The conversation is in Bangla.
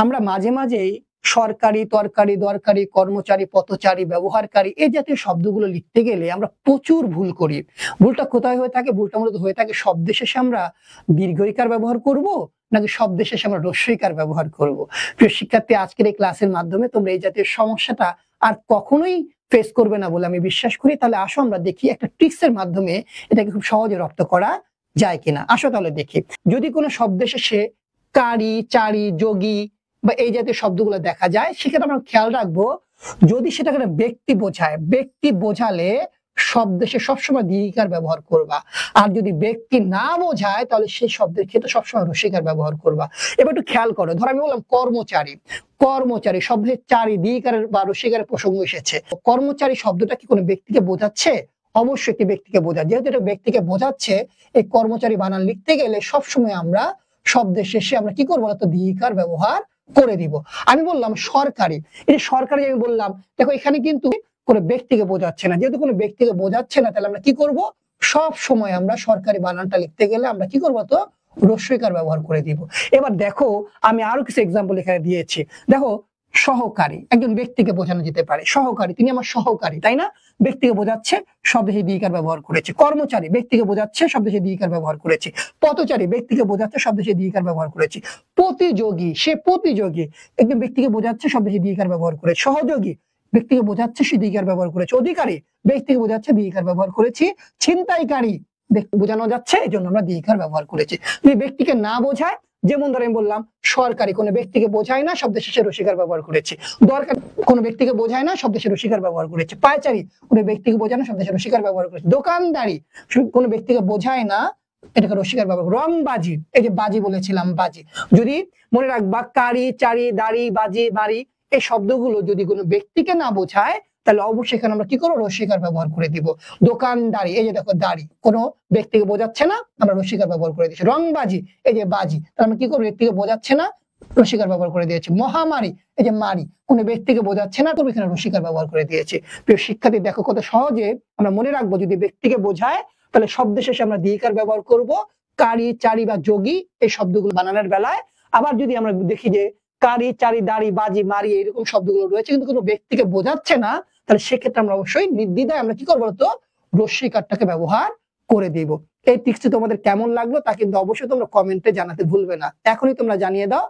আমরা মাঝে মাঝেই সরকারি, তরকারি, দরকারি, কর্মচারী, পথচারী, ব্যবহারকারী এই জাতীয় শব্দগুলো লিখতে গেলে আমরা প্রচুর ভুল করি। ভুলটা কোথায় হয়ে থাকে? ভুলটা মূলত হয়ে থাকে শব্দের শেষে আমরা দীর্ঘইকার ব্যবহার করব নাকি শব্দের শেষে আমরা হ্রস্বইকার ব্যবহার করব। প্রিয় শিক্ষার্থী, আজকের এই ক্লাসের মাধ্যমে তোমরা এই জাতীয় সমস্যাটা আর কখনোই ফেস করবে না বলে আমি বিশ্বাস করি। তাহলে আসো আমরা দেখি একটা ট্রিক্সের মাধ্যমে এটাকে খুব সহজে রপ্ত করা যায় কিনা। আসো তাহলে দেখি। যদি কোনো শব্দের শেষে কারি, চারি, যোগী বা এই জাতীয় শব্দগুলো দেখা যায়, সেক্ষেত্রে আমরা খেয়াল রাখবো যদি সেটাকে ব্যক্তি বোঝায়, ব্যক্তি বোঝালে শব্দে সে সবসময় দীর্ঘিকার ব্যবহার করবা। আর যদি ব্যক্তি না বোঝায় তাহলে সেই শব্দের ক্ষেত্রে সবসময় হ্রস্বইকার ব্যবহার করবা। এবার একটু খেয়াল করো, ধর আমি বললাম কর্মচারী। কর্মচারী শব্দের চারি দীর্ঘিকারের বা হ্রস্বইকারের প্রসঙ্গ এসেছে। কর্মচারী শব্দটা কি কোনো ব্যক্তিকে বোঝাচ্ছে? অবশ্যই একটি ব্যক্তিকে বোঝায়। যেহেতু এটা ব্যক্তিকে বোঝাচ্ছে, এই কর্মচারী বানান লিখতে গেলে সবসময় আমরা শব্দের শেষে আমরা কি করবো বলতো? দীর্ঘিকার ব্যবহার করে দিব। আমি বললাম সরকারি। এই সরকারি আমি বললাম, দেখো এখানে কিন্তু কোনো ব্যক্তিকে বোঝাচ্ছে না। যেহেতু কোনো ব্যক্তিকে বোঝাচ্ছে না, তাহলে আমরা কি করব? সব সময় আমরা সরকারি বানানটা লিখতে গেলে আমরা কি করবো? তো হ্রস্বইকার ব্যবহার করে দিব। এবার দেখো আমি আরো কিছু এক্সাম্পল এখানে দিয়েছি। দেখো সহকারী একজন ব্যক্তিকে বোঝানো যেতে পারে। সহকারী, তিনি আমার সহকারী, তাই না? ব্যক্তিকে বোঝাচ্ছে, শব্দে সে দীর্ঘিকার ব্যবহার করেছে। কর্মচারী ব্যক্তিকে বোঝাচ্ছে, শব্দে সে দীর্ঘিকার ব্যবহার করেছে। পথচারী ব্যক্তিকে বোঝাচ্ছে, শব্দে সে দীর্ঘিকার ব্যবহার করেছে। প্রতিযোগী, সে প্রতিযোগী একজন ব্যক্তিকে বোঝাচ্ছে, শব্দে সে দীর্ঘিকার ব্যবহার করেছে। সহযোগী ব্যক্তিকে বোঝাচ্ছে, সে দীর্ঘিকার ব্যবহার করেছে। অধিকারী ব্যক্তিকে বোঝাচ্ছে, দীর্ঘিকার ব্যবহার করেছি। ছিনতাইকারী বোঝানো যাচ্ছে, এই জন্য আমরা দীর্ঘিকার ব্যবহার করেছি। যদি ব্যক্তিকে না বোঝায়, যেমন ধরে আমি বললাম সরকারি কোনো ব্যক্তিকে বোঝায় না, শব্দের শেষে হ্রস্বইকার ব্যবহার করেছে। দরকারি কোনো ব্যক্তিকে বোঝায় না, শব্দের শেষে হ্রস্বইকার ব্যবহার করেছে। পায়চারী কোনো ব্যক্তিকে বোঝায় না, শব্দের শেষে হ্রস্বইকার ব্যবহার করেছে। দোকানদারি কোনো ব্যক্তিকে বোঝায় না, এটাকে হ্রস্বইকার ব্যবহার। রংবাজি, এই যে বাজি বলেছিলাম, বাজি। যদি মনে রাখবা কারি, চারি, দাড়ি, বাজি, বাড়ি এই শব্দগুলো যদি কোনো ব্যক্তিকে না বোঝায় তাহলে অবশ্যই এখানে আমরা কি করবো? হ্রস্বইকার ব্যবহার করে দিব। দোকানদারি, এই যে দেখো দাড়ি কোনো ব্যক্তিকে বোঝাচ্ছে না, আমরা হ্রস্বইকার ব্যবহার করে দিচ্ছি। রংবাজি, এই যে বাজি, তাহলে আমরা কি করবো? ব্যক্তিকে বোঝাচ্ছে না, হ্রস্বইকার ব্যবহার করে দিয়েছি। মহামারী, এই যে মারি, কোনো ব্যক্তিকে বোঝাচ্ছে না, তবে এখানে হ্রস্বইকার ব্যবহার করে দিয়েছি। প্রিয় শিক্ষার্থী, দেখো কত সহজে আমরা মনে রাখবো। যদি ব্যক্তিকে বোঝায় তাহলে শব্দের শেষে আমরা দীর্ঘিকার ব্যবহার করব। কারি, চারি বা যোগী এই শব্দগুলো বানানোর বেলায়। আবার যদি আমরা দেখি যে কারি, চারি, দাড়ি, বাজি, মারি এরকম শব্দগুলো রয়েছে কিন্তু কোনো ব্যক্তিকে বোঝাচ্ছে না, তাহলে সেক্ষেত্রে আমরা অবশ্যই নির্দ্বিধায় আমরা কি করবো? তো হ্রস্বইকারটাকে ব্যবহার করে দিব। এই টিপসটি তোমাদের কেমন লাগলো তা কিন্তু অবশ্যই তোমরা কমেন্টে জানাতে ভুলবে না। এখনই তোমরা জানিয়ে দাও